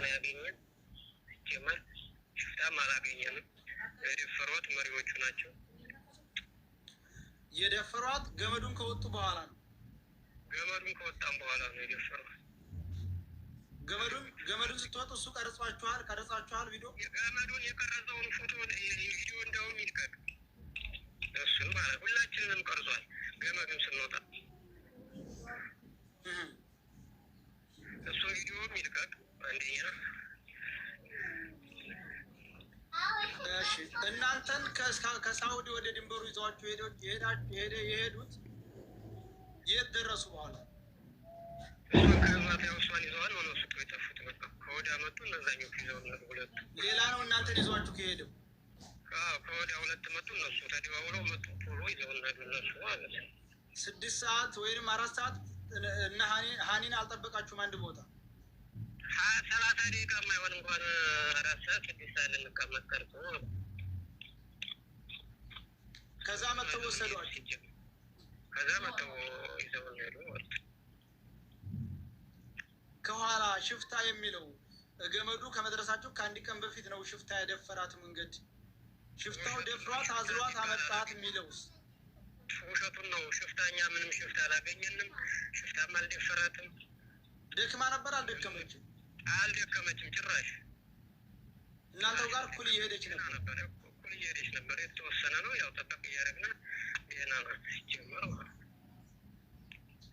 ነው ያገኘን። ጀመር ሽፍታም አላገኘንም። የደፈሯት መሪዎቹ ናቸው። የደፈሯት ገመዱን ከወጡ በኋላ ነው። ገመዱን ከወጣም በኋላ ነው የደፈሯት። ገመዱን ስትወጡ እሱ ቀረጻችኋል ቪዲዮ? ገመዱን የቀረጸውን ፎቶ ቪዲዮ እንደውም ይልቀቅ እሱን ማለት ሁላችንንም ቀርጿል። ገመዱን ስንወጣ እሱ ቪዲዮም ይልቀቅ አንደኛ። እሺ እናንተን ከሳውዲ ወደ ድንበሩ ይዘዋችሁ የሄዱት የት ደረሱ? በኋላ እሷን ይዘዋል ሆነ ስቶ የጠፉት በቃ ከወዲያ መጡ። እነዛኞቹ ይዘው ሁለቱ ሌላ ነው እናንተን ይዘዋችሁ ከሄደው ከወዲያ ሁለት መጡ። እነሱ ተደዋውለው መጡ። ቶሎ ይዘው እነሱ ማለት 6 ሰዓት ወይም 4 ሰዓት እና ሀኒን አልጠበቃችሁም? አንድ ቦታ 30 ደቂቃ የማይሆን እንኳን 4 ሰዓት 6 ሰዓት ልንቀመጥ ቀርቶ ከዛ መጥተው ወሰዷቸው። ከዛ መጥተው ይዘው ሄዱ። ከኋላ ሽፍታ የሚለው ገመዱ ከመድረሳቸው ከአንድ ቀን በፊት ነው ሽፍታ ያደፈራት መንገድ። ሽፍታው ደፍሯት አዝሯት አመጣት የሚለውስ ውሸቱን ነው። ሽፍታኛ ምንም ሽፍታ አላገኘንም። ሽፍታም አልደፈራትም። ደክማ ነበር? አልደከመችም? አልደከመችም ጭራሽ። እናንተው ጋር እኩል እየሄደች ነበር? እኩል እየሄደች ነበር። የተወሰነ ነው ያው ጠበቅ እያደረግን ዜና ናት ሲጀመር ማለት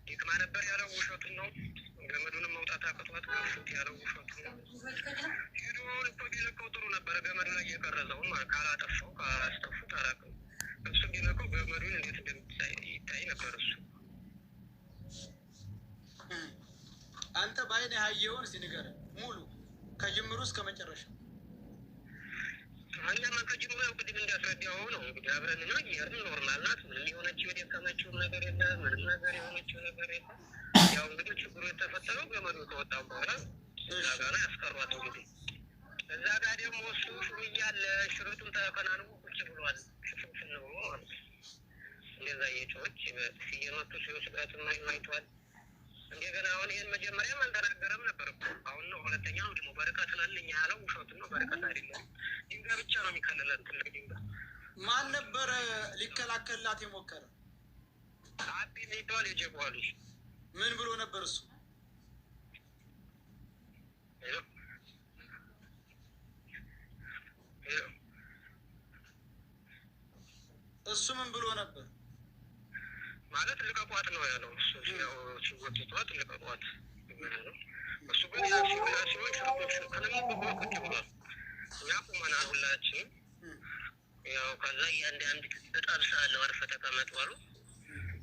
ደክማ ነበር ያለው ውሸቱን ነው። ገመዱንም መውጣት አቅቷት ከፍት ያለው ውሸቱን ነው። ቪዲዮውን እኮ ቢለቀው ጥሩ ነበረ። ገመዱ ላይ የቀረጸውን ካላጠፋው ካላስጠፉት አላውቅም። እሱ ቢለቀው ገመዱን እንዴት እንደሚታይ ነበር። እሱ አንተ በአይን ያየውን እስኪ ንገረን ሙሉ ከጅምሩ እስከ መጨረሻው። አንደማ ከጅምሩ ያው ቅድም እንዳስረዳኸው ነው እንግዲህ አብረን ነው እየሄድን ኖርማል ናት። ምንም የሆነችው የደከመችው ነገር የለም። ምንም ነገር የሆነችው ነገር የለም። ያው እንግዲህ ችግሩ የተፈጠረው ገመዱ ከወጣ በኋላ እዛ ጋር ያስቀሯት። እንግዲህ እዛ ጋር ደግሞ እሱ ሹም እያለ ሽርጡን ተከናንቦ ቁጭ ብሏል። ሽፍንፍን ብሎ ማለት እንደዛ እየጮች እየመቱ ሲወስዷትን አይቷል። እንደገና አሁን ይህን መጀመሪያም አልተናገረም ነበር እኮ አሁን ነው ሁለተኛው ደግሞ በርቀት ላለኝ ያለው ውሸቱን ነው። በርቀት አይደለም ድንጋይ ብቻ ነው የሚከልለን፣ ትልቅ ድንጋይ። ማን ነበረ ሊከላከልላት የሞከረ? አቢ የሚባል የጀጓ ልጅ። ምን ብሎ ነበር እሱ? እሱ ምን ብሎ ነበር ማለት? ልቀቋት ነው ያለው እሱ። ሲወጥቷት ልቀቋት ነው እሱ። ግን ያ ሲሆን ሽርቶች ከነምበ ቁጭ ብሏል። እኛ ቁመናል ሁላችንም። ያው ከዛ አንድ ተጣብሳ አለው አርፈ ተቀመጥ ባሉ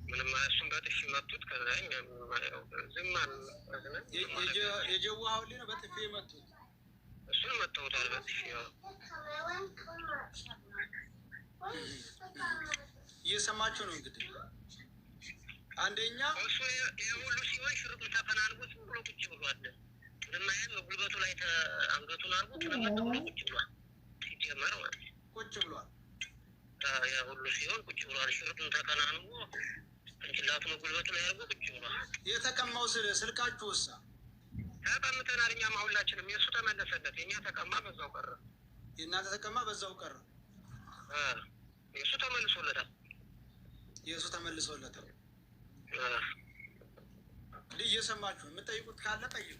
ምንም እሱን በጥፊ መቱት። ከዛ ዝም አልን። የጀዋሃው ልጅ ነው በጥፊ መቱት። እሱን መተውታል በጥፊ። እየሰማችሁ ነው እንግዲህ። አንደኛ እሱ የሁሉ ሲሆን ሽርጡን ተፈናንቦት ብሎ ቁጭ ብሏል። ምንም አይነት ጉልበቱ ላይ አንገቱን አርጎ ተለመጠ ብሎ ቁጭ ብሏል። ሲጀመር ማለት ቁጭ ብሏል። ያ ሁሉ ሲሆን ቁጭ ብሏል። ሽርጡን ተከናንቦ እንጭላቱን ጉልበቱ ላይ አርጎ ቁጭ ብሏል። የተቀማው ስልካችሁ ውሳ ተቀምጠናል። እኛም ሁላችንም የእሱ ተመለሰለት። የእኛ ተቀማ በዛው ቀረ። የእናንተ ተቀማ በዛው ቀረ። የእሱ ተመልሶለታል። የእሱ ተመልሶለታል። እንዲህ እየሰማችሁ የምጠይቁት ካለ ጠይቁ።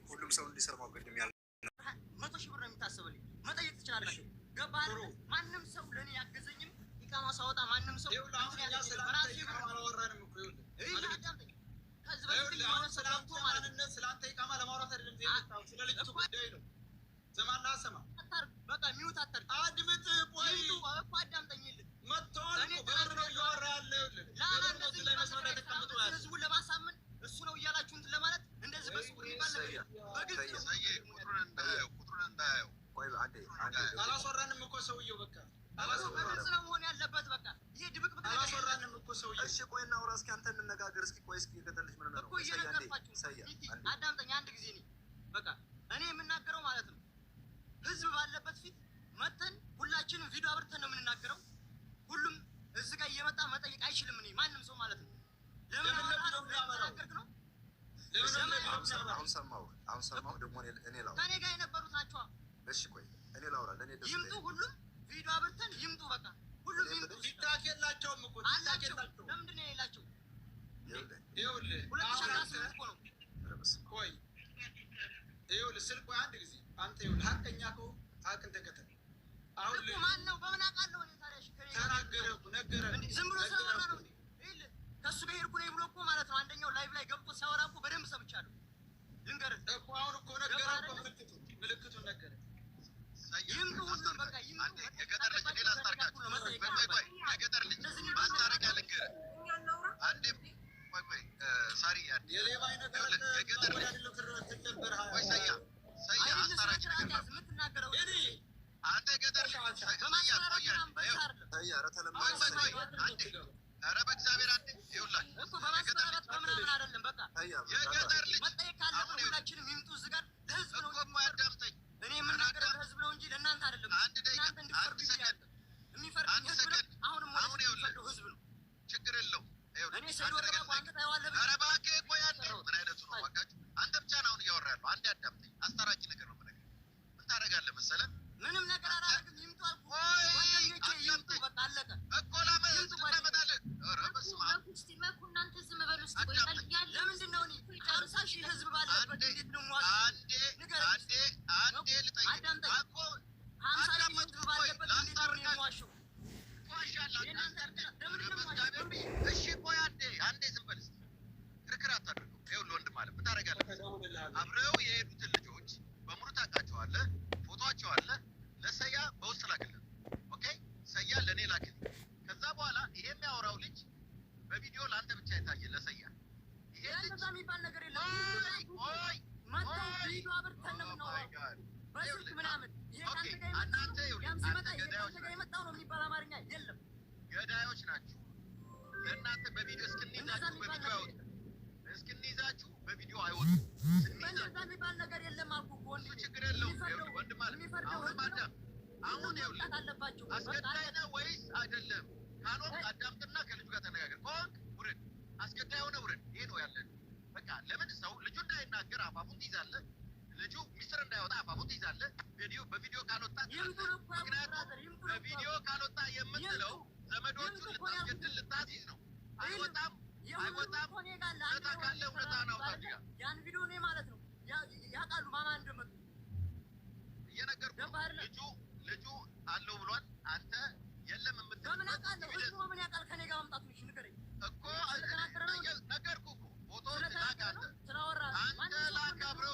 ሁሉም ሰው እንዲሰማው ቅድም ያለ 100 ሺህ ብር ነው የሚታሰብልኝ። መጠየቅ ትችላላችሁ። ገባህ? ማንም ሰው ለእኔ ያገዘኝም ኢቃማ ሳወጣ ማንም ሰው ስለአንተ ኢቃማ ለማውራት አይደለም። ስለ ልጅቱ ጉዳይ ነው። ዘማና ሰማ በቃ ሚውት አታርግ። አድምጥ። ቆይ እኮ አዳምጠኝልህ። መጥተዋል እኮ በር ነው እያወራ ያለ ህዝቡን ለማሳመን እሱ ነው እያላችሁ እንትን ለማለት እንደዚህ በስውር የሚባል ነገር በግልጽ ቁጥሩን እንዳያየው። አላስወራንም እኮ ሰውየው። በቃ በግልጽ ነው መሆን ያለበት። በቃ ይሄ ድብቅብቅ አላስወራንም እኮ ሰውየው። እሺ ቆይ እናውራ እስኪ። አንተ እንነጋገር እስኪ። ቆይ እስኪ የገጠልሽ ምን ነው እኮ እየነገርኳችሁ። አዳምጠኝ አንድ ጊዜ። በቃ እኔ የምናገረው ማለት ነው ህዝብ ባለበት ፊት መተን ሁላችንም ቪዲዮ አብርተን ነው የምንናገረው። ሁሉም እዚህ ጋር እየመጣ መጠየቅ አይችልም። እኔ ማንም ሰው ማለት ነው። ለምን ነው አሁን ሰማሁ ደግሞ እኔ ላውራ ከኔ ጋር የነበሩት ናቸው። እሺ ቆይ እኔ ላውራ ለእኔ ደስ ይምጡ፣ ሁሉም ቪዲዮ አብርተን ይምጡ። በቃ ሁሉም ይምጡ። ፊድባክ የላቸውም እኮ አላቸው። ለምንድን ነው የሌላቸው? ይኸውልህ 2018 እኮ ነው። ቆይ ይኸውልህ ስልክ ቆይ አንድ ጊዜ አንተ ይኸውልህ ሀቀኛ ከሆንክ ሀቅን ተከተል። አሁን እኮ ማን ነው በምን አውቃለሁ እኔ ታዲያ? ተናገረህ እኮ ነገረህ ዝም ብሎ ስለወራ ነው። ይኸውልህ ከእሱ ጋር ሄድኩ ነኝ ብሎ እኮ ማለት ነው። አንደኛው ላይቭ ላይ ገብቶ ሲያወራ እኮ በደንብ ሰምቻለሁ። ልንገርህ እኮ አሁን እኮ ነገረህ እኮ ምልክቱን ነገረህ። ይምጡ፣ ሁሉም በቃ ይምጡ። የገጠር ልጅ እኔ ላስታርቃችሁ። ቆይ የገጠር ልጅ ማስታረቂያ ልንገርህ አንዴ። ቆይ ሳሪ የሌባ አይነት የገጠር ልጅ ቆይ ሰያ አስታራቂ ነገር የምትናገረው አንተ የገጠር ልጅ ኧረ በእግዚአብሔር አንዴ ይኸውላችሁ እኮ በማስፈራራት በምናምን አይደለም። በቃ የገጠር ልጅ መጠየቅ ካለብን ሁላችንም ይምጡ። እዚህ ጋር ለህዝብ ነው እኮ ያዳምጠኝ። እኔ የምናገረው ለህዝብ ነው እንጂ ለእናንተ አይደለም። አንድ ደቂቃ አንድ ሰከንድ የሚፈርድ ህዝብ ነው። አሁንም የሚፈርደው ህዝብ ነው። ችግር የለውም። እኔ ሰይድ ወረዳ አንተ ታየዋለህ። ኧረ እባክህ ቆይ አንዴ። ምን አይነቱ ነው እባካችሁ? አንተ ብቻ ነው አሁን እያወራ ያለው። አንዴ አዳምጠኝ። አስታራቂ ነገር ነው የምነግርህ። ምን ታደርጋለህ መሰለህ? ምንም ነገር አላደርግም። ይምጡ አልኩህ። ጓደኞቼ ይምጡ። በቃ አለቀ እኮ ላመጣልህ። ኧረ በስመ አብ እናንተ ዝም በሉ እስኪ። ለምንድን ነው እኔ 50 ሺህ ህዝብ ባለበት እንዴት ነው የምዋሸው? አንዴ ልጠይቅህ እኮ 50 ሺህ ህዝብ ባለበት እንዴት ነው የምዋሸው? እሺ ቆይ አንዴ ዝም በል እስኪ። ክርክር አታድርገው። ይኸውልህ ወንድም አለ ምን ታደርጋለህ? አብረው የሄዱትን ልጆች በሙሉ ታውቃቸዋለህ። ፎቶአቸው አለ። ለሰያ በውስጥ ላክልን። ኦኬ ሰያ ለእኔ ላክልኝ። ከዛ በኋላ ይሄ የሚያወራው ልጅ በቪዲዮ ለአንተ ብቻ የታየ ለሰያ ይሄ ልጅ የሚባል ነገር የለም። ቆይ መጥተው ቪዲዮ አብርተን ነው የምናወራው በስልክ ምናምን። እናንተ ገዳዮች ጋር የመጣው ነው የሚባል አማርኛ የለም። ገዳዮች ናችሁ። ለእናንተ በቪዲዮ እስክንይዛችሁ በቪዲዮ አይወጡም። እስክንይዛችሁ በቪዲዮ አይወጡም። እንደዛ የሚባል ነገር የለም አልኩህ እኮ ወንድሜ። ችግር የለውም። ይኸውልህ ወንድም አለ አሁን ይኸውልህ አለባቸው። አስገዳይ ነህ ወይስ አይደለም? ካልሆንክ አዳምጥና ከልጁ ጋር ተነጋገር። ከሆንክ ውረድ። አስገዳይ ሆነ ውረድ። ይሄ ነው ያለን። በቃ ለምን ሰው ልጁ እንዳይናገር አፋፉን ትይዛለህ? ልጁ ሚስጥር እንዳይወጣ አፋፉን ትይዛለህ? በቪዲዮ ካልወጣ ምክንያቱም በቪዲዮ ካልወጣ የምትለው ዘመዶቹን ልታስገድል ልታስይዝ ነው። አይወጣም እውነታ ካለ እውነታ ነው። ያን ቪዲዮ እኔ ማለት ነው ያውቃሉ ማማ እንደመጡ እየነገርኩህ ልጁ አለው ብሏል። አንተ የለም የምትል በምን አውቃለሁ? እሱ በምን ያውቃል? ከኔ ጋር መምጣቱ እሺ ንገረኝ እኮ ነገርኩህ እኮ ፎቶ ላክ አንተ ላክ። አብረው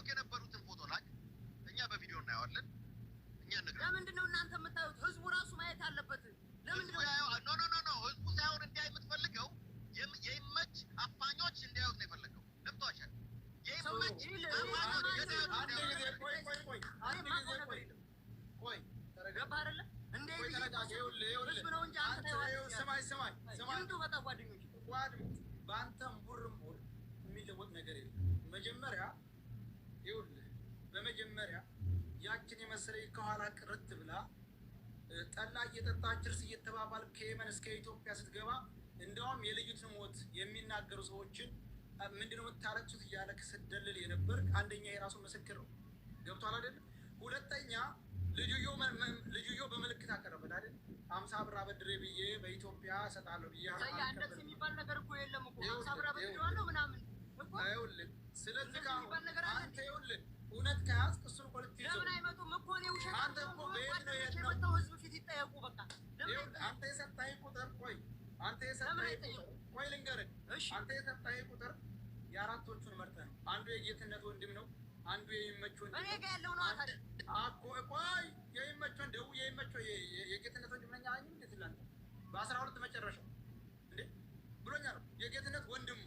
የነበሩትን ፎቶ ላክ። እኛ በቪዲዮ እናየዋለን። እኛ እንግዲህ ለምንድን ነው እናንተ የምታዩት? ህዝቡ ራሱ ማየት አለበት። ለምንድን ነው ኖ ህዝቡ ሳይሆን እንዲያይ የምትፈልገው የይመች አፋኞች እንዲያዩት ነው የፈለገው። ለምቷሻል። የይመች በአንተም ቡርምቡር የሚለወጥ ነገር የለም። መጀመሪያ ይኸውልህ በመጀመሪያ ያችን የመሰለ ከኋላ ቅርት ብላ ጠላ እየጠጣች እርስ እየተባባል ከየመን እስከ ኢትዮጵያ ስትገባ እንደውም የልዩትን ሞት የሚናገሩ ሰዎችን ምንድነው የምታለቅሱት እያለ ስትደልል የነበር አንደኛ የራሱ ምስክር ነው። ገብቷል አይደለም? ሁለተኛ ልጁዮ በምልክት አቀረበል አይደል? 50 ብር አበድሬ ብዬ በኢትዮጵያ እሰጣለሁ ብዬ እንደዚህ የሚባል ነገር እኮ የለም እኮ 50 ብር አበድሬዋለሁ ምናምን እኮ ይኸውልህ። ስለዚህ አንተ ይኸውልህ እውነት ከያዝክ እሱን ፖለቲክ ለምን አይመጡም እኮ እኔ ውሸት አንተ እኮ በየት ነው የመጣው? ህዝብ ፊት ይጠየቁ በቃ። አንተ የሰጠኸኝ ቁጥር አንተ የሰጠኸኝ ቆይ ልንገርህ። አንተ የሰጠኸኝ ቁጥር የአራቶቹን መርጠህ ነው። አንዱ የጌትነት ወንድም ነው፣ አንዱ የይመች ወንድም እኔ ጋር ያለው ነው አታል ቆይ የይመች ወንድም የይመች የጌትነት ወንድም ነኝ አለኝ። እንዴት ላንተ በ12 መጨረሻው እንዴ ብሎኛል። የጌትነት ወንድሙ